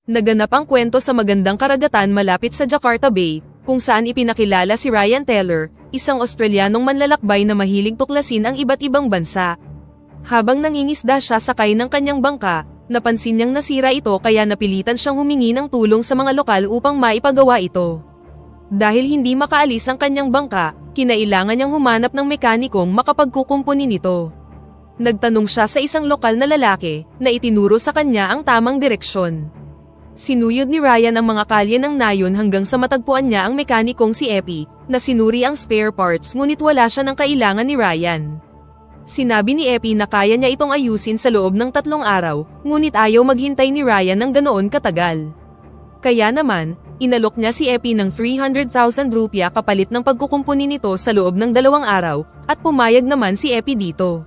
Naganap ang kwento sa magandang karagatan malapit sa Jakarta Bay, kung saan ipinakilala si Ryan Taylor, isang Australianong manlalakbay na mahilig tuklasin ang iba't ibang bansa. Habang nangingisda siya sakay ng kanyang bangka, napansin niyang nasira ito kaya napilitan siyang humingi ng tulong sa mga lokal upang maipagawa ito. Dahil hindi makaalis ang kanyang bangka, kinailangan niyang humanap ng mekanikong makapagkukumpuni nito. Nagtanong siya sa isang lokal na lalaki, na itinuro sa kanya ang tamang direksyon. Sinuyod ni Ryan ang mga kalye ng nayon hanggang sa matagpuan niya ang mekanikong si Epi, na sinuri ang spare parts ngunit wala siya ng kailangan ni Ryan. Sinabi ni Epi na kaya niya itong ayusin sa loob ng 3 araw, ngunit ayaw maghintay ni Ryan ng ganoon katagal. Kaya naman, inalok niya si Epi ng 300,000 rupiah kapalit ng pagkukumpuni nito sa loob ng 2 araw, at pumayag naman si Epi dito.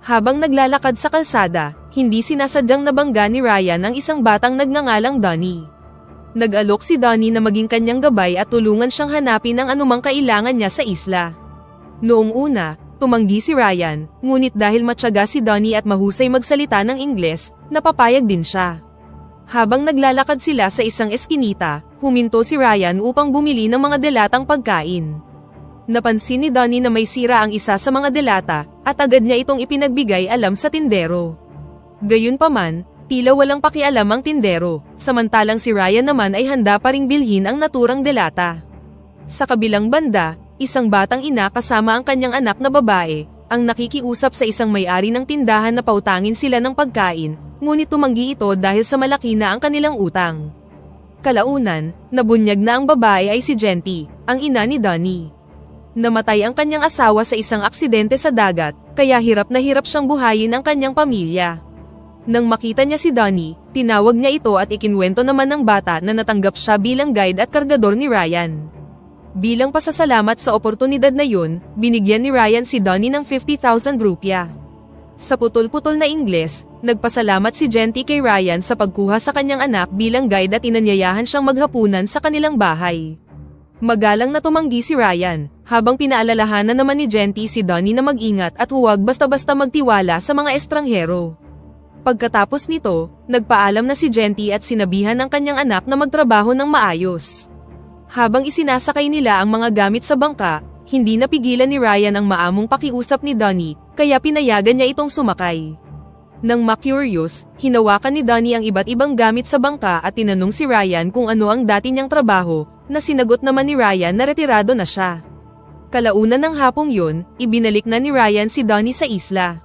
Habang naglalakad sa kalsada, hindi sinasadyang nabangga ni Ryan ang isang batang nagngangalang Donnie. Nag-alok si Donnie na maging kanyang gabay at tulungan siyang hanapin ang anumang kailangan niya sa isla. Noong una, tumanggi si Ryan, ngunit dahil matyaga si Donnie at mahusay magsalita ng Ingles, napapayag din siya. Habang naglalakad sila sa isang eskinita, huminto si Ryan upang bumili ng mga delatang pagkain. Napansin ni Donnie na may sira ang isa sa mga delata, at agad niya itong ipinagbigay alam sa tindero. Gayunpaman, tila walang pakialam ang tindero, samantalang si Ryan naman ay handa pa ring bilhin ang naturang delata. Sa kabilang banda, isang batang ina kasama ang kanyang anak na babae, ang nakikiusap sa isang may-ari ng tindahan na pautangin sila ng pagkain, ngunit tumanggi ito dahil sa malaki na ang kanilang utang. Kalaunan, nabunyag na ang babae ay si Genty, ang ina ni Donnie. Namatay ang kanyang asawa sa isang aksidente sa dagat, kaya hirap na hirap siyang buhayin ang kanyang pamilya. Nang makita niya si Donnie, tinawag niya ito at ikinwento naman ng bata na natanggap siya bilang guide at kargador ni Ryan. Bilang pasasalamat sa oportunidad na yun, binigyan ni Ryan si Donnie ng 50,000 rupiah. Sa putol-putol na Ingles, nagpasalamat si Genty kay Ryan sa pagkuha sa kanyang anak bilang guide at inanyayahan siyang maghapunan sa kanilang bahay. Magalang na tumanggi si Ryan, habang pinaalalahanan naman ni Genty si Donnie na mag-ingat at huwag basta-basta magtiwala sa mga estranghero. Pagkatapos nito, nagpaalam na si Genty at sinabihan ng kanyang anak na magtrabaho ng maayos. Habang isinasakay nila ang mga gamit sa bangka, hindi napigilan ni Ryan ang maamong pakiusap ni Donnie, kaya pinayagan niya itong sumakay. Nang ma-curious, hinawakan ni Donnie ang iba't ibang gamit sa bangka at tinanong si Ryan kung ano ang dati niyang trabaho, na sinagot naman ni Ryan na retirado na siya. Kalaunan ng hapong yun, ibinalik na ni Ryan si Donnie sa isla.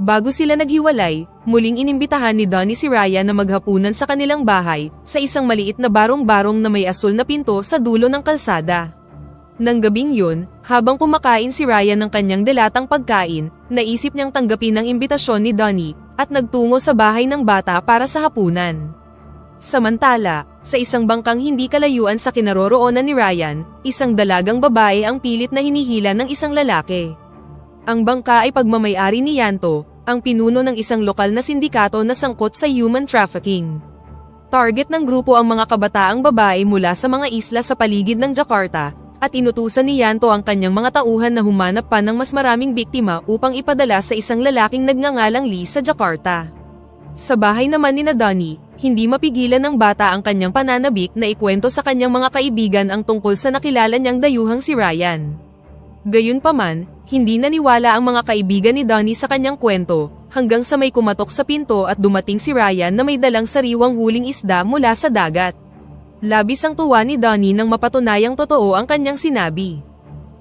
Bago sila naghiwalay, muling inimbitahan ni Donnie si Ryan na maghapunan sa kanilang bahay, sa isang maliit na barong-barong na may asul na pinto sa dulo ng kalsada. Nang gabing yun, habang kumakain si Ryan ng kanyang delatang pagkain, naisip niyang tanggapin ang imbitasyon ni Donnie, at nagtungo sa bahay ng bata para sa hapunan. Samantala, sa isang bangkang hindi kalayuan sa kinaroroonan ni Ryan, isang dalagang babae ang pilit na hinihila ng isang lalaki. Ang bangka ay pagmamay-ari ni Yanto, ang pinuno ng isang lokal na sindikato na sangkot sa human trafficking. Target ng grupo ang mga kabataang babae mula sa mga isla sa paligid ng Jakarta, at inutusan ni Yanto ang kanyang mga tauhan na humanap pa ng mas maraming biktima upang ipadala sa isang lalaking nagngangalang Lee sa Jakarta. Sa bahay naman ni Donnie, hindi mapigilan ng bata ang kanyang pananabik na ikwento sa kanyang mga kaibigan ang tungkol sa nakilala niyang dayuhang si Ryan. Gayunpaman, hindi naniwala ang mga kaibigan ni Donnie sa kanyang kwento, hanggang sa may kumatok sa pinto at dumating si Ryan na may dalang sariwang huling isda mula sa dagat. Labis ang tuwa ni Donnie nang mapatunayang totoo ang kanyang sinabi.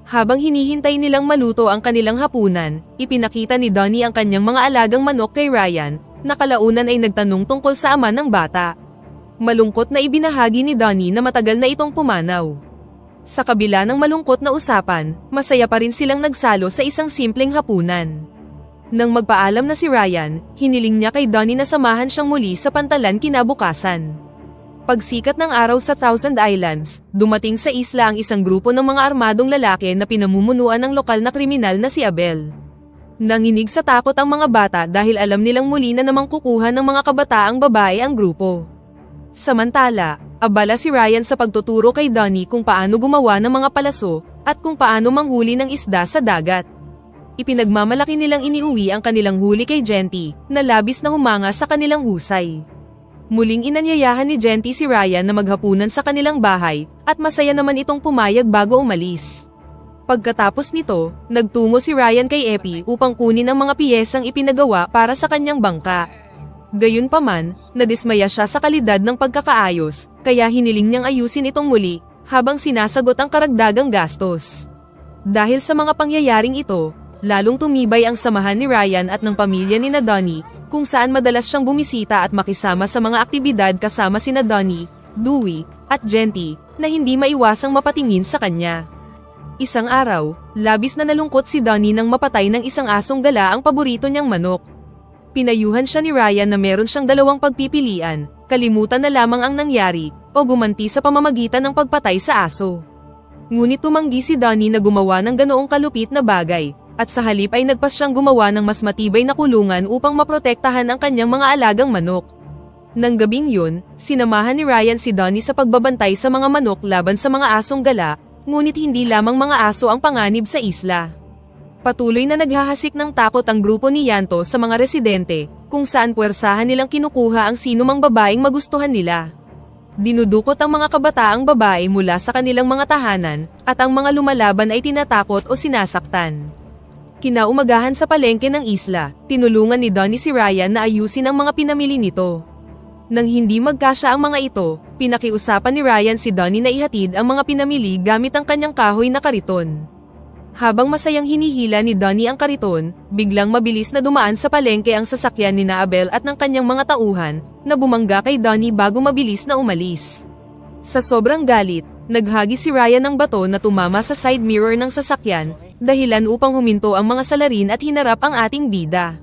Habang hinihintay nilang maluto ang kanilang hapunan, ipinakita ni Donnie ang kanyang mga alagang manok kay Ryan, na kalaunan ay nagtanong tungkol sa ama ng bata. Malungkot na ibinahagi ni Donnie na matagal na itong pumanaw. Sa kabila ng malungkot na usapan, masaya pa rin silang nagsalo sa isang simpleng hapunan. Nang magpaalam na si Ryan, hiniling niya kay Donnie na samahan siyang muli sa pantalan kinabukasan. Pagsikat ng araw sa Thousand Islands, dumating sa isla ang isang grupo ng mga armadong lalaki na pinamumunuan ng lokal na kriminal na si Abel. Nanginig sa takot ang mga bata dahil alam nilang muli na namang kukuha ng mga kabataang babae ang grupo. Samantala, abala si Ryan sa pagtuturo kay Donnie kung paano gumawa ng mga palaso, at kung paano manghuli ng isda sa dagat. Ipinagmamalaki nilang iniuwi ang kanilang huli kay Genty, na labis na humanga sa kanilang husay. Muling inanyayahan ni Genty si Ryan na maghapunan sa kanilang bahay, at masaya naman itong pumayag bago umalis. Pagkatapos nito, nagtungo si Ryan kay Epi upang kunin ang mga piyesang ipinagawa para sa kanyang bangka. Gayunpaman, nadismaya siya sa kalidad ng pagkakaayos, kaya hiniling niyang ayusin itong muli, habang sinasagot ang karagdagang gastos. Dahil sa mga pangyayaring ito, lalong tumibay ang samahan ni Ryan at ng pamilya ni Donnie, kung saan madalas siyang bumisita at makisama sa mga aktibidad kasama sina Donnie, Dewey, at Genty, na hindi maiwasang mapatingin sa kanya. Isang araw, labis na nalungkot si Donnie nang mapatay ng isang asong gala ang paborito niyang manok. Pinayuhan siya ni Ryan na meron siyang dalawang pagpipilian, kalimutan na lamang ang nangyari, o gumanti sa pamamagitan ng pagpatay sa aso. Ngunit tumanggi si Donnie na gumawa ng ganoong kalupit na bagay, at sa halip ay nagpas siyang gumawa ng mas matibay na kulungan upang maprotektahan ang kanyang mga alagang manok. Nang gabing yun, sinamahan ni Ryan si Donnie sa pagbabantay sa mga manok laban sa mga asong gala, ngunit hindi lamang mga aso ang panganib sa isla. Patuloy na naghahasik ng takot ang grupo ni Yanto sa mga residente, kung saan puwersahan nilang kinukuha ang sinumang babaeng magustuhan nila. Dinudukot ang mga kabataang babae mula sa kanilang mga tahanan, at ang mga lumalaban ay tinatakot o sinasaktan. Kinaumagahan sa palengke ng isla, tinulungan ni Donnie si Ryan na ayusin ang mga pinamili nito. Nang hindi magkasya ang mga ito, pinakiusapan ni Ryan si Donnie na ihatid ang mga pinamili gamit ang kanyang kahoy na kariton. Habang masayang hinihila ni Donnie ang kariton, biglang mabilis na dumaan sa palengke ang sasakyan ni Abel at ng kanyang mga tauhan, na bumangga kay Donnie bago mabilis na umalis. Sa sobrang galit, naghagi si Ryan ng bato na tumama sa side mirror ng sasakyan, dahilan upang huminto ang mga salarin at hinarap ang ating bida.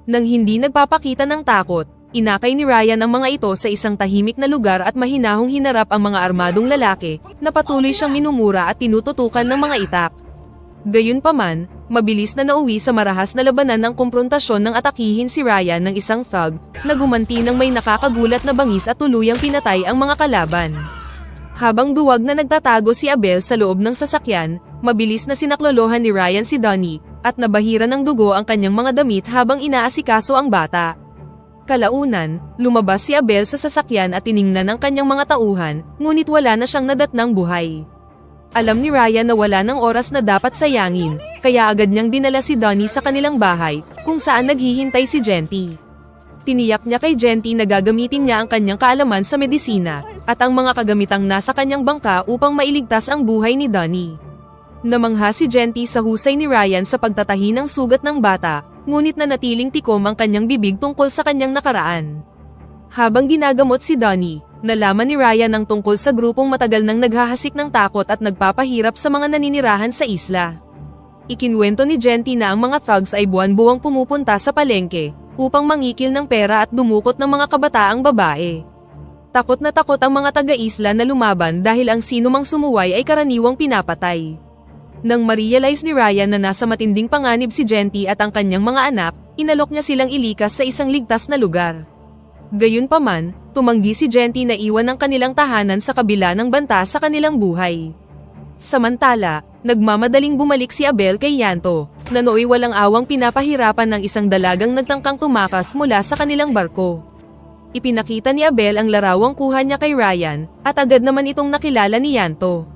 Nang hindi nagpapakita ng takot, inakay ni Ryan ang mga ito sa isang tahimik na lugar at mahinahong hinarap ang mga armadong lalaki, na patuloy siyang minumura at tinututukan ng mga itak. Gayunpaman, mabilis na nauwi sa marahas na labanan ng kumprontasyon ng atakihin si Ryan ng isang thug, na gumanti ng may nakakagulat na bangis at tuluyang pinatay ang mga kalaban. Habang duwag na nagtatago si Abel sa loob ng sasakyan, mabilis na sinaklolohan ni Ryan si Donnie, at nabahira ng dugo ang kanyang mga damit habang inaasikaso ang bata. Kalaunan, lumabas si Abel sa sasakyan at tiningnan ang kanyang mga tauhan, ngunit wala na siyang nadatnang buhay. Alam ni Ryan na wala ng oras na dapat sayangin, kaya agad niyang dinala si Donnie sa kanilang bahay, kung saan naghihintay si Genty. Tiniyak niya kay Genty na gagamitin niya ang kanyang kaalaman sa medisina, at ang mga kagamitang nasa kanyang bangka upang mailigtas ang buhay ni Donnie. Namangha si Genty sa husay ni Ryan sa pagtatahi ng sugat ng bata, ngunit nanatiling tikom ang kanyang bibig tungkol sa kanyang nakaraan. Habang ginagamot si Donnie, nalaman ni Ryan ang tungkol sa grupong matagal nang naghahasik ng takot at nagpapahirap sa mga naninirahan sa isla. Ikinwento ni Genty na ang mga thugs ay buwan-buwang pumupunta sa palengke, upang mangikil ng pera at dumukot ng mga kabataang babae. Takot na takot ang mga taga-isla na lumaban dahil ang sinumang sumuway ay karaniwang pinapatay. Nang ma-realize ni Ryan na nasa matinding panganib si Genty at ang kanyang mga anak, inalok niya silang ilikas sa isang ligtas na lugar. Gayunpaman, tumanggi si Genty na iwan ang kanilang tahanan sa kabila ng banta sa kanilang buhay. Samantala, nagmamadaling bumalik si Abel kay Yanto, na nooy walang awang pinapahirapan ng isang dalagang nagtangkang tumakas mula sa kanilang barko. Ipinakita ni Abel ang larawang kuha niya kay Ryan, at agad naman itong nakilala ni Yanto.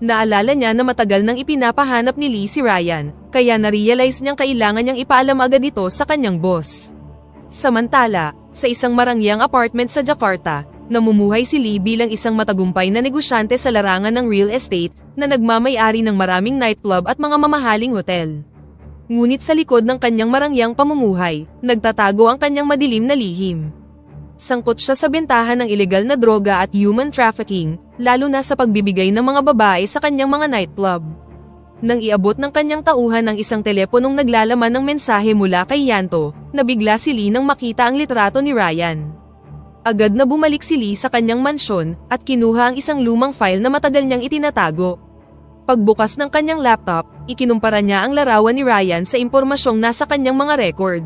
Naalala niya na matagal nang ipinapahanap ni Lee si Ryan, kaya na-realize niyang kailangan niyang ipaalam agad ito sa kanyang boss. Samantala, sa isang marangyang apartment sa Jakarta, namumuhay si Lee bilang isang matagumpay na negosyante sa larangan ng real estate, na nagmamay-ari ng maraming nightclub at mga mamahaling hotel. Ngunit sa likod ng kanyang marangyang pamumuhay, nagtatago ang kanyang madilim na lihim. Sangkot siya sa bentahan ng ilegal na droga at human trafficking, lalo na sa pagbibigay ng mga babae sa kanyang mga nightclub. Nang iabot ng kanyang tauhan ang isang teleponong naglalaman ng mensahe mula kay Yanto, nabigla si Lee nang makita ang litrato ni Ryan. Agad na bumalik si Lee sa kanyang mansyon, at kinuha ang isang lumang file na matagal niyang itinatago. Pagbukas ng kanyang laptop, ikinumpara niya ang larawan ni Ryan sa impormasyong nasa kanyang mga record.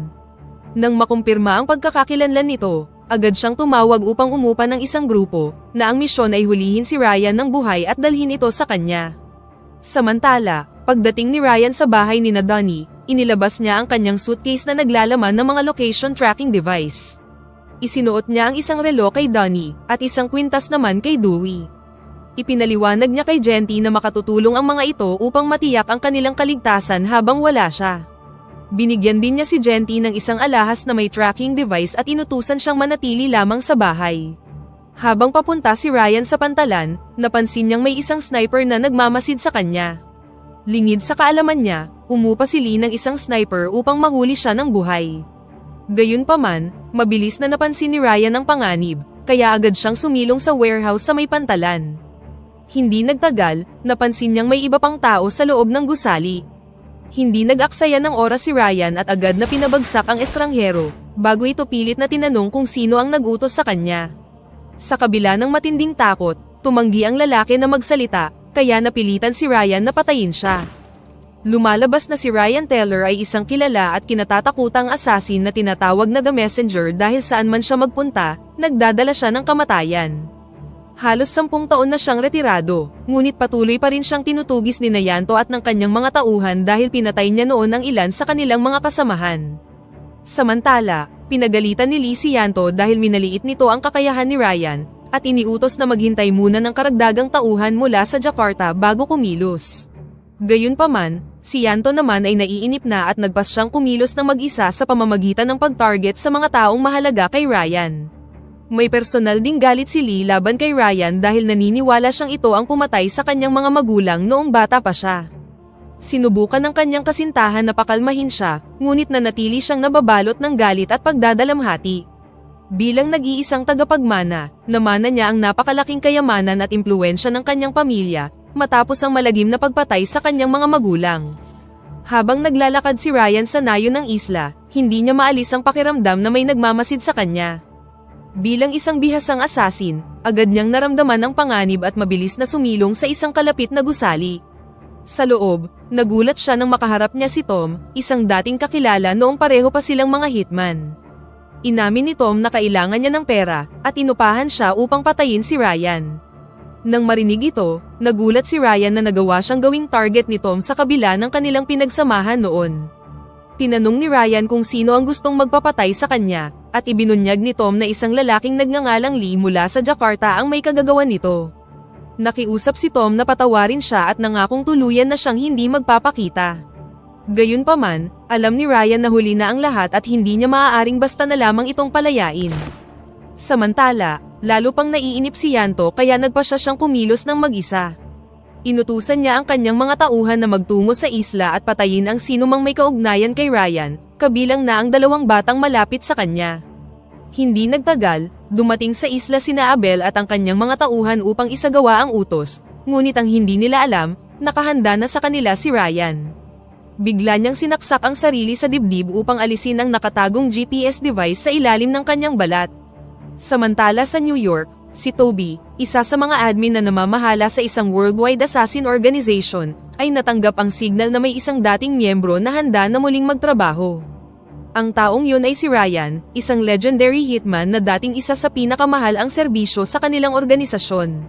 Nang makumpirma ang pagkakakilanlan nito, agad siyang tumawag upang umupa ng isang grupo, na ang misyon ay hulihin si Ryan ng buhay at dalhin ito sa kanya. Samantala, pagdating ni Ryan sa bahay ni Donnie, inilabas niya ang kanyang suitcase na naglalaman ng mga location tracking device. Isinuot niya ang isang relo kay Donnie at isang kwintas naman kay Dewey. Ipinaliwanag niya kay Genty na makatutulong ang mga ito upang matiyak ang kanilang kaligtasan habang wala siya. Binigyan din niya si Genty ng isang alahas na may tracking device at inutusan siyang manatili lamang sa bahay. Habang papunta si Ryan sa pantalan, napansin niyang may isang sniper na nagmamasid sa kanya. Lingid sa kaalaman niya, umupa si Lee ng isang sniper upang mahuli siya ng buhay. Gayunpaman, mabilis na napansin ni Ryan ang panganib, kaya agad siyang sumilong sa warehouse sa may pantalan. Hindi nagtagal, napansin niyang may iba pang tao sa loob ng gusali. Hindi nag-aksaya ng oras si Ryan at agad na pinabagsak ang estranghero, bago ito pilit na tinanong kung sino ang nag-utos sa kanya. Sa kabila ng matinding takot, tumanggi ang lalaki na magsalita, kaya napilitan si Ryan na patayin siya. Lumalabas na si Ryan Teller ay isang kilala at kinatatakutang assassin na tinatawag na The Messenger dahil saan man siya magpunta, nagdadala siya ng kamatayan. Halos 10 taon na siyang retirado, ngunit patuloy pa rin siyang tinutugis ni Yanto at ng kanyang mga tauhan dahil pinatay niya noon ang ilan sa kanilang mga kasamahan. Samantala, pinagalitan ni Lee si Yanto dahil minaliit nito ang kakayahan ni Ryan, at iniutos na maghintay muna ng karagdagang tauhan mula sa Jakarta bago kumilos. Gayunpaman, si Yanto naman ay naiinip na at nagpas siyang kumilos ng mag-isa sa pamamagitan ng pag-target sa mga taong mahalaga kay Ryan. May personal ding galit si Lee laban kay Ryan dahil naniniwala siyang ito ang pumatay sa kanyang mga magulang noong bata pa siya. Sinubukan ng kanyang kasintahan na pakalmahin siya, ngunit nanatili siyang nababalot ng galit at pagdadalamhati. Bilang nag-iisang tagapagmana, namana niya ang napakalaking kayamanan at impluwensya ng kanyang pamilya, matapos ang malagim na pagpatay sa kanyang mga magulang. Habang naglalakad si Ryan sa nayo ng isla, hindi niya maalis ang pakiramdam na may nagmamasid sa kanya. Bilang isang bihasang assassin, agad niyang naramdaman ang panganib at mabilis na sumilong sa isang kalapit na gusali. Sa loob, nagulat siya nang makaharap niya si Tom, isang dating kakilala noong pareho pa silang mga hitman. Inamin ni Tom na kailangan niya ng pera, at inupahan siya upang patayin si Ryan. Nang marinig ito, nagulat si Ryan na nagawa siyang gawing target ni Tom sa kabila ng kanilang pinagsamahan noon. Tinanong ni Ryan kung sino ang gustong magpapatay sa kanya, at ibinunyag ni Tom na isang lalaking nagngangalang Lee mula sa Jakarta ang may kagagawan nito. Nakiusap si Tom na patawarin siya at nangakong tuluyan na siyang hindi magpapakita. Gayunpaman, alam ni Ryan na huli na ang lahat at hindi niya maaaring basta na lamang itong palayain. Samantala, lalo pang naiinip si Yanto kaya nagpa siyang kumilos ng mag-isa. Inutusan niya ang kanyang mga tauhan na magtungo sa isla at patayin ang sinumang may kaugnayan kay Ryan, kabilang na ang 2 batang malapit sa kanya. Hindi nagtagal, dumating sa isla sina Abel at ang kanyang mga tauhan upang isagawa ang utos, ngunit ang hindi nila alam, nakahanda na sa kanila si Ryan. Bigla niyang sinaksak ang sarili sa dibdib upang alisin ang nakatagong GPS device sa ilalim ng kanyang balat. Samantala sa New York, si Toby, isa sa mga admin na namamahala sa isang worldwide assassin organization, ay natanggap ang signal na may isang dating miyembro na handa na muling magtrabaho. Ang taong yun ay si Ryan, isang legendary hitman na dating isa sa pinakamahal ang serbisyo sa kanilang organisasyon.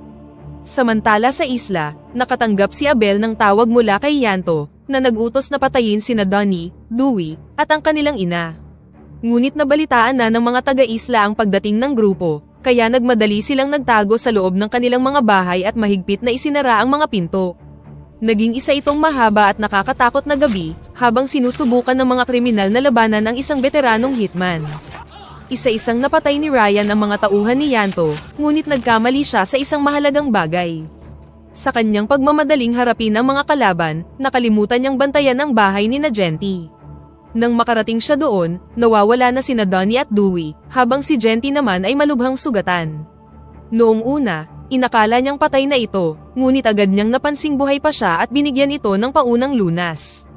Samantala sa isla, nakatanggap si Abel ng tawag mula kay Yanto, na nag-utos na patayin sina Donnie, Dewey, at ang kanilang ina. Ngunit nabalitaan na ng mga taga-isla ang pagdating ng grupo, kaya nagmadali silang nagtago sa loob ng kanilang mga bahay at mahigpit na isinara ang mga pinto. Naging isa itong mahaba at nakakatakot na gabi, habang sinusubukan ng mga kriminal na labanan ang isang veteranong hitman. Isa-isang napatay ni Ryan ang mga tauhan ni Yanto, ngunit nagkamali siya sa isang mahalagang bagay. Sa kanyang pagmamadaling harapin ang mga kalaban, nakalimutan niyang bantayan ang bahay ni Genty. Nang makarating siya doon, nawawala na sina Donnie at Dewey, habang si Genty naman ay malubhang sugatan. Noong una, inakala niyang patay na ito, ngunit agad niyang napansing buhay pa siya at binigyan ito ng paunang lunas.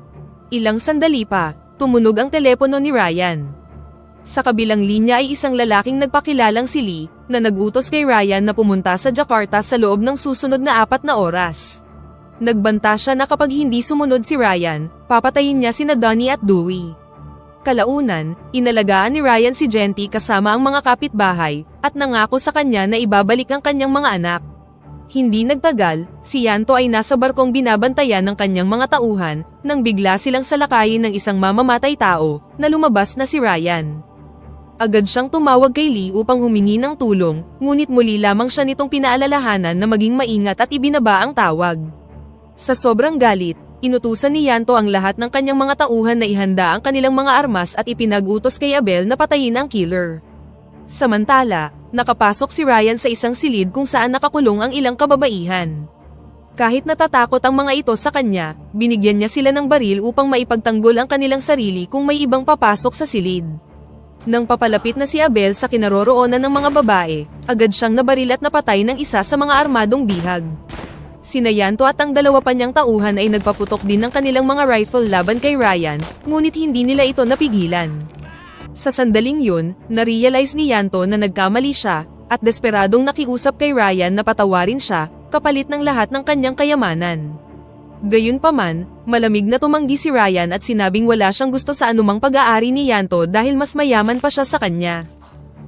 Ilang sandali pa, tumunog ang telepono ni Ryan. Sa kabilang linya ay isang lalaking nagpakilalang si Lee, na nag-utos kay Ryan na pumunta sa Jakarta sa loob ng susunod na 4 na oras. Nagbanta siya na kapag hindi sumunod si Ryan, papatayin niya sina Donnie at Dewey. Kalaunan, inalagaan ni Ryan si Genty kasama ang mga kapitbahay, at nangako sa kanya na ibabalik ang kanyang mga anak. Hindi nagtagal, si Yanto ay nasa barkong binabantayan ng kanyang mga tauhan, nang bigla silang salakayin ng isang mamamatay tao, na lumabas na si Ryan. Agad siyang tumawag kay Lee upang humingi ng tulong, ngunit muli lamang siya nitong pinaalalahanan na maging maingat at ibinaba ang tawag. Sa sobrang galit, inutusan ni Yanto ang lahat ng kanyang mga tauhan na ihanda ang kanilang mga armas at ipinag-utos kay Abel na patayin ang killer. Samantala, nakapasok si Ryan sa isang silid kung saan nakakulong ang ilang kababaihan. Kahit natatakot ang mga ito sa kanya, binigyan niya sila ng baril upang maipagtanggol ang kanilang sarili kung may ibang papasok sa silid. Nang papalapit na si Abel sa kinaroroonan ng mga babae, agad siyang nabaril at napatay ng isa sa mga armadong bihag. Sina Yanto at ang dalawa pa niyang tauhan ay nagpaputok din ng kanilang mga rifle laban kay Ryan, ngunit hindi nila ito napigilan. Sa sandaling yun, na-realize ni Yanto na nagkamali siya, at desperadong nakiusap kay Ryan na patawarin siya, kapalit ng lahat ng kanyang kayamanan. Gayunpaman, malamig na tumanggi si Ryan at sinabing wala siyang gusto sa anumang pag-aari ni Yanto dahil mas mayaman pa siya sa kanya.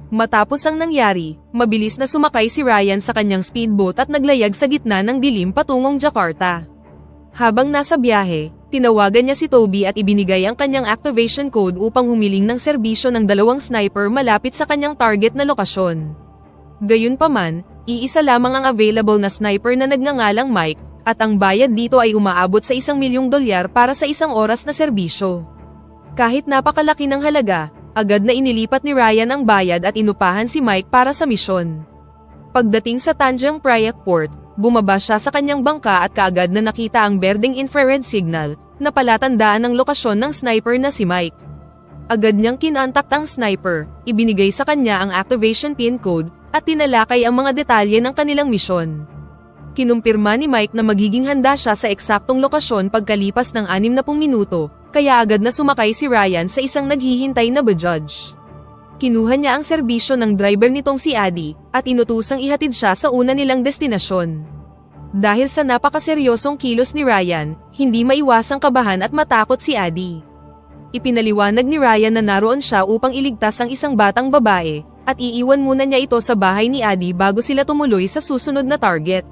Matapos ang nangyari, mabilis na sumakay si Ryan sa kanyang speedboat at naglayag sa gitna ng dilim patungong Jakarta. Habang nasa biyahe, tinawagan niya si Toby at ibinigay ang kanyang activation code upang humiling ng serbisyo ng 2 sniper malapit sa kanyang target na lokasyon. Gayunpaman, iisa lamang ang available na sniper na nagngangalang Mike, at ang bayad dito ay umaabot sa $1,000,000 para sa 1 oras na serbisyo. Kahit napakalaki ng halaga, agad na inilipat ni Ryan ang bayad at inupahan si Mike para sa misyon. Pagdating sa Tanjung Priok Port, bumaba siya sa kanyang bangka at kaagad na nakita ang berdeng infrared signal, na palatandaan ng lokasyon ng sniper na si Mike. Agad niyang kinontak ang sniper, ibinigay sa kanya ang activation pin code, at tinalakay ang mga detalye ng kanilang misyon. Kinumpirma ni Mike na magiging handa siya sa eksaktong lokasyon pagkalipas ng 60 minuto, kaya agad na sumakay si Ryan sa isang naghihintay na Bajaj. Kinuha niya ang serbisyo ng driver nitong si Adi, at inutusang ihatid siya sa una nilang destinasyon. Dahil sa napakaseryosong kilos ni Ryan, hindi maiwasang kabahan at matakot si Adi. Ipinaliwanag ni Ryan na naroon siya upang iligtas ang isang batang babae, at iiwan muna niya ito sa bahay ni Adi bago sila tumuloy sa susunod na target.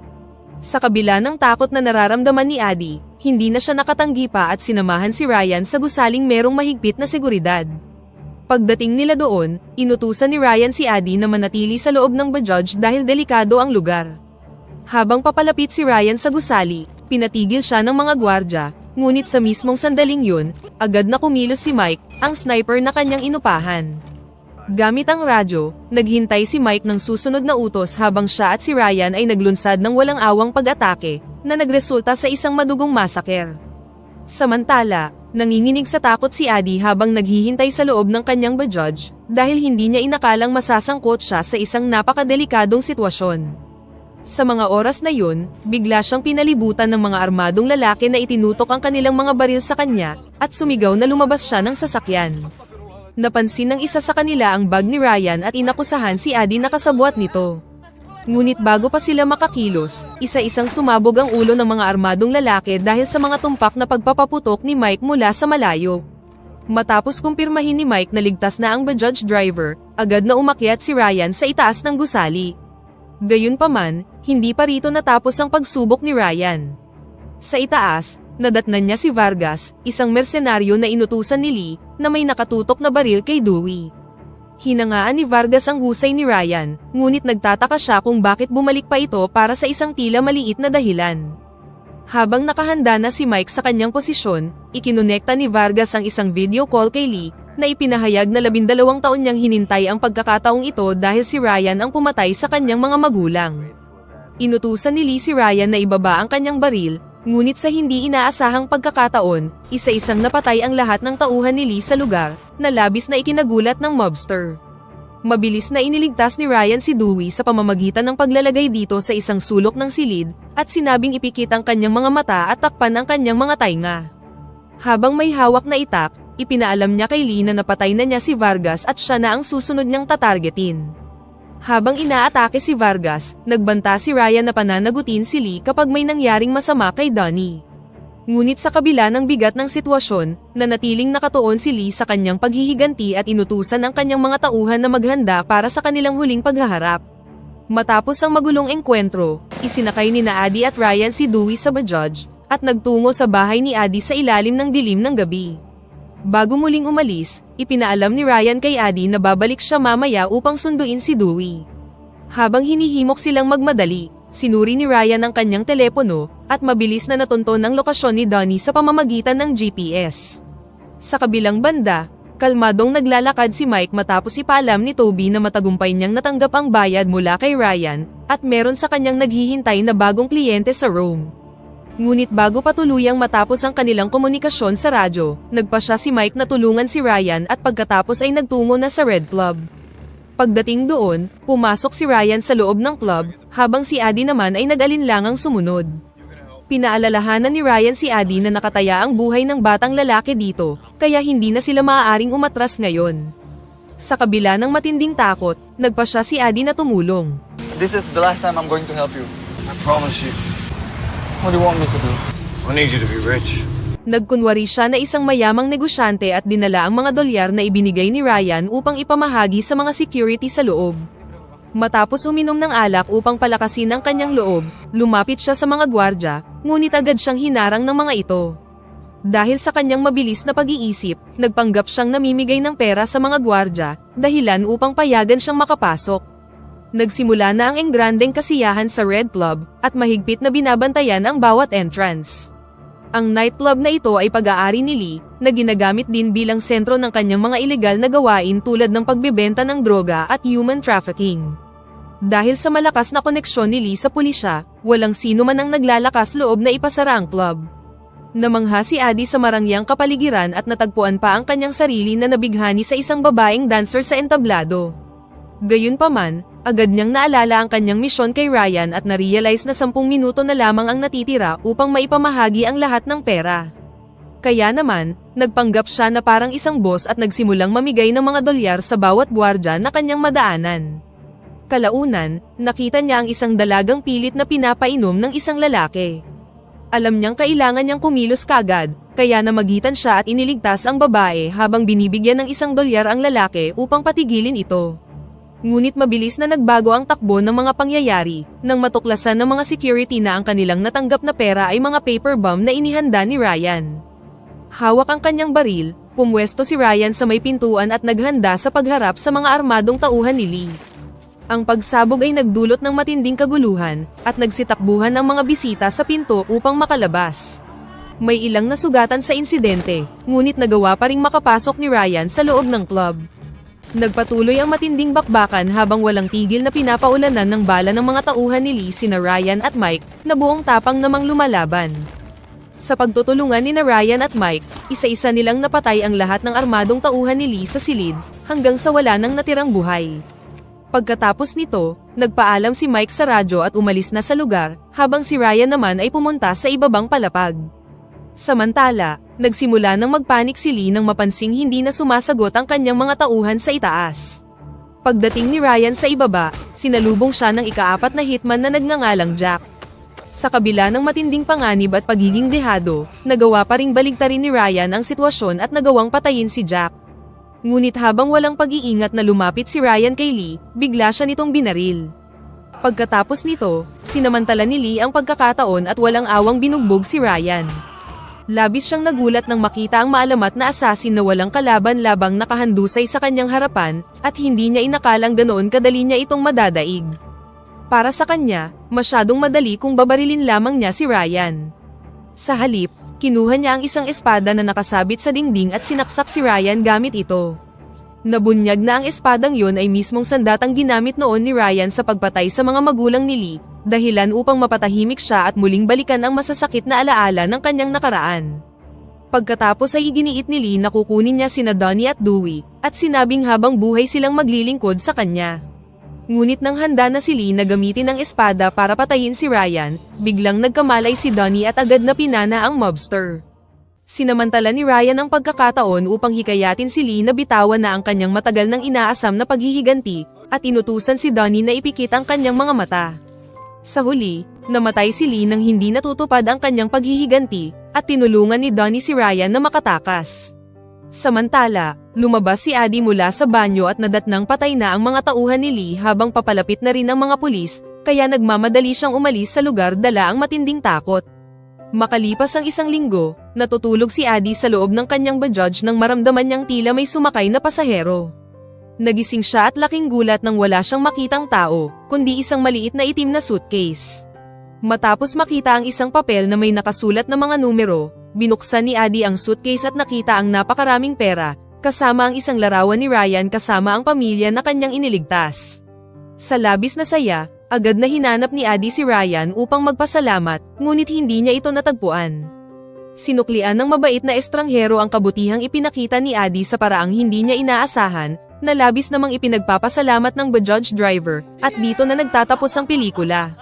Sa kabila ng takot na nararamdaman ni Adi, hindi na siya nakatanggi pa at sinamahan si Ryan sa gusaling merong mahigpit na seguridad. Pagdating nila doon, inutusan ni Ryan si Adi na manatili sa loob ng Bajaj dahil delikado ang lugar. Habang papalapit si Ryan sa gusali, pinatigil siya ng mga gwardya, ngunit sa mismong sandaling yun, agad na kumilos si Mike, ang sniper na kanyang inupahan. Gamit ang radyo, naghintay si Mike ng susunod na utos habang siya at si Ryan ay naglunsad ng walang awang pag-atake, na nagresulta sa isang madugong masaker. Samantala, nanginginig sa takot si Adi habang naghihintay sa loob ng kanyang Bajaj, dahil hindi niya inakalang masasangkot siya sa isang napakadelikadong sitwasyon. Sa mga oras na yun, bigla siyang pinalibutan ng mga armadong lalaki na itinutok ang kanilang mga baril sa kanya, at sumigaw na lumabas siya ng sasakyan. Napansin ng isa sa kanila ang bag ni Ryan at inakusahan si Adi na kasabwat nito. Ngunit bago pa sila makakilos, isa-isang sumabog ang ulo ng mga armadong lalaki dahil sa mga tumpak na pagpapaputok ni Mike mula sa malayo. Matapos kumpirmahin ni Mike na ligtas na ang Bajaj driver, agad na umakyat si Ryan sa itaas ng gusali. Gayunpaman, hindi pa rito natapos ang pagsubok ni Ryan. Sa itaas, nadatnan niya si Vargas, isang mersenaryo na inutusan ni Lee, na may nakatutok na baril kay Dewey. Hinangaan ni Vargas ang husay ni Ryan, ngunit nagtataka siya kung bakit bumalik pa ito para sa isang tila maliit na dahilan. Habang nakahanda na si Mike sa kanyang posisyon, ikinonekta ni Vargas ang isang video call kay Lee, na ipinahayag na 12 taon niyang hinintay ang pagkakataong ito dahil si Ryan ang pumatay sa kanyang mga magulang. Inutusan ni Lee si Ryan na ibaba ang kanyang baril, ngunit sa hindi inaasahang pagkakataon, isa-isang napatay ang lahat ng tauhan ni Lee sa lugar, na labis na ikinagulat ng mobster. Mabilis na iniligtas ni Ryan si Dewey sa pamamagitan ng paglalagay dito sa isang sulok ng silid, at sinabing ipikit ang kanyang mga mata at takpan ang kanyang mga tainga. Habang may hawak na itak, ipinaalam niya kay Lee na napatay na niya si Vargas at siya na ang susunod niyang tatargetin. Habang inaatake si Vargas, nagbanta si Ryan na pananagutin si Lee kapag may nangyaring masama kay Donnie. Ngunit sa kabila ng bigat ng sitwasyon, nanatiling nakatuon si Lee sa kanyang paghihiganti at inutusan ang kanyang mga tauhan na maghanda para sa kanilang huling paghaharap. Matapos ang magulong engkwentro, isinakay ni Adi at Ryan si Dewey sa Bajaj, at nagtungo sa bahay ni Adi sa ilalim ng dilim ng gabi. Bago muling umalis, ipinaalam ni Ryan kay Addie na babalik siya mamaya upang sunduin si Dewey. Habang hinihimok silang magmadali, sinuri ni Ryan ang kanyang telepono at mabilis na natunton ang lokasyon ni Donnie sa pamamagitan ng GPS. Sa kabilang banda, kalmadong naglalakad si Mike matapos ipaalam ni Toby na matagumpay niyang natanggap ang bayad mula kay Ryan at meron sa kanyang naghihintay na bagong kliyente sa Rome. Ngunit bago pa tuluyang matapos ang kanilang komunikasyon sa radyo, nagpa siya si Mike na tulungan si Ryan at pagkatapos ay nagtungo na sa Red Club. Pagdating doon, pumasok si Ryan sa loob ng club, habang si Addie naman ay nag-alinlangang sumunod. Pinaalalahanan ni Ryan si Addie na nakataya ang buhay ng batang lalaki dito, kaya hindi na sila maaaring umatras ngayon. Sa kabila ng matinding takot, nagpa siya si Addie na tumulong. This is the last time I'm going to help you. I promise you. What do you want me to do? I need you to be rich. Nagkunwari siya na isang mayamang negosyante at dinala ang mga dolyar na ibinigay ni Ryan upang ipamahagi sa mga security sa loob. Matapos uminom ng alak upang palakasin ang kanyang loob, lumapit siya sa mga gwardya, ngunit agad siyang hinarang ng mga ito. Dahil sa kanyang mabilis na pag-iisip, nagpanggap siyang namimigay ng pera sa mga gwardya, dahilan upang payagan siyang makapasok. Nagsimula na ang engrandeng kasiyahan sa Red Club at mahigpit na binabantayan ang bawat entrance. Ang nightclub na ito ay pag-aari ni Lee, na ginagamit din bilang sentro ng kanyang mga ilegal na gawain tulad ng pagbebenta ng droga at human trafficking. Dahil sa malakas na koneksyon ni Lee sa pulisya, walang sino man ang naglalakas loob na ipasara ang club. Namangha si Addie sa marangyang kapaligiran at natagpuan pa ang kanyang sarili na nabighani sa isang babaeng dancer sa entablado. Gayunpaman, agad niyang naalala ang kanyang misyon kay Ryan at na-realize na 10 minuto na lamang ang natitira upang maipamahagi ang lahat ng pera. Kaya naman, nagpanggap siya na parang isang boss at nagsimulang mamigay ng mga dolyar sa bawat gwardya na kanyang madaanan. Kalaunan, nakita niya ang isang dalagang pilit na pinapainom ng isang lalaki. Alam niyang kailangan niyang kumilos kagad, kaya namagitan siya at iniligtas ang babae habang binibigyan ng $1 ang lalaki upang patigilin ito. Ngunit mabilis na nagbago ang takbo ng mga pangyayari, nang matuklasan ng mga security na ang kanilang natanggap na pera ay mga paper bomb na inihanda ni Ryan. Hawak ang kanyang baril, pumwesto si Ryan sa may pintuan at naghanda sa pagharap sa mga armadong tauhan ni Lee. Ang pagsabog ay nagdulot ng matinding kaguluhan, at nagsitakbuhan ang mga bisita sa pinto upang makalabas. May ilang nasugatan sa insidente, ngunit nagawa pa ring makapasok ni Ryan sa loob ng club. Nagpatuloy ang matinding bakbakan habang walang tigil na pinapaulanan ng bala ng mga tauhan ni Lee sina Ryan at Mike, na buong tapang namang lumalaban. Sa pagtutulungan ni Ryan at Mike, isa-isa nilang napatay ang lahat ng armadong tauhan ni Lee sa silid, hanggang sa wala nang natirang buhay. Pagkatapos nito, nagpaalam si Mike sa radyo at umalis na sa lugar, habang si Ryan naman ay pumunta sa ibabang palapag. Samantala, nagsimula nang magpanik si Lee nang mapansing hindi na sumasagot ang kanyang mga tauhan sa itaas. Pagdating ni Ryan sa ibaba, sinalubong siya ng ika-4 na hitman na nagngangalang Jack. Sa kabila ng matinding panganib at pagiging dehado, nagawa pa ring baligtarin ni Ryan ang sitwasyon at nagawang patayin si Jack. Ngunit habang walang pag-iingat na lumapit si Ryan kay Lee, bigla siya nitong binaril. Pagkatapos nito, sinamantala ni Lee ang pagkakataon at walang awang binugbog si Ryan. Labis siyang nagulat nang makita ang maalamat na asasin na walang kalaban-labang nakahandusay sa kanyang harapan, at hindi niya inakalang ganoon kadali niya itong madadaig. Para sa kanya, masyadong madali kung babarilin lamang niya si Ryan. Sa halip, kinuha niya ang isang espada na nakasabit sa dingding at sinaksak si Ryan gamit ito. Nabunyag na ang espadang yon ay mismong sandatang ginamit noon ni Ryan sa pagpatay sa mga magulang ni Lee, dahilan upang mapatahimik siya at muling balikan ang masasakit na alaala ng kanyang nakaraan. Pagkatapos ay iginiit ni Lee na kukunin niya sina Donnie at Dewey, at sinabing habang buhay silang maglilingkod sa kanya. Ngunit nang handa na si Lee na gamitin ang espada para patayin si Ryan, biglang nagkamalay si Donnie at agad na pinana ang mobster. Sinamantala ni Ryan ang pagkakataon upang hikayatin si Lee na bitawan na ang kanyang matagal nang inaasam na paghihiganti, at inutusan si Donnie na ipikit ang kanyang mga mata. Sa huli, namatay si Lee nang hindi natutupad ang kanyang paghihiganti, at tinulungan ni Donnie si Ryan na makatakas. Samantala, lumabas si Addie mula sa banyo at nadatnang patay na ang mga tauhan ni Lee habang papalapit na rin ang mga pulis, kaya nagmamadali siyang umalis sa lugar dala ang matinding takot. Makalipas ang isang linggo, natutulog si Addie sa loob ng kanyang Bajaj nang maramdaman niyang tila may sumakay na pasahero. Nagising siya at laking gulat nang wala siyang makitang tao, kundi isang maliit na itim na suitcase. Matapos makita ang isang papel na may nakasulat na mga numero, binuksan ni Addie ang suitcase at nakita ang napakaraming pera, kasama ang isang larawan ni Ryan kasama ang pamilya na kanyang iniligtas. Sa labis na saya, agad na hinanap ni Addie si Ryan upang magpasalamat, ngunit hindi niya ito natagpuan. Sinuklian ng mabait na estranghero ang kabutihang ipinakita ni Addie sa paraang hindi niya inaasahan, na labis namang ipinagpapasalamat ng Bajaj driver, at dito na nagtatapos ang pelikula.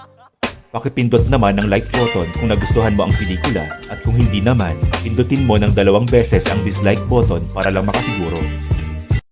Pakipindot naman ng like button kung nagustuhan mo ang pelikula at kung hindi naman, pindutin mo ng 2 beses ang dislike button para lang makasiguro.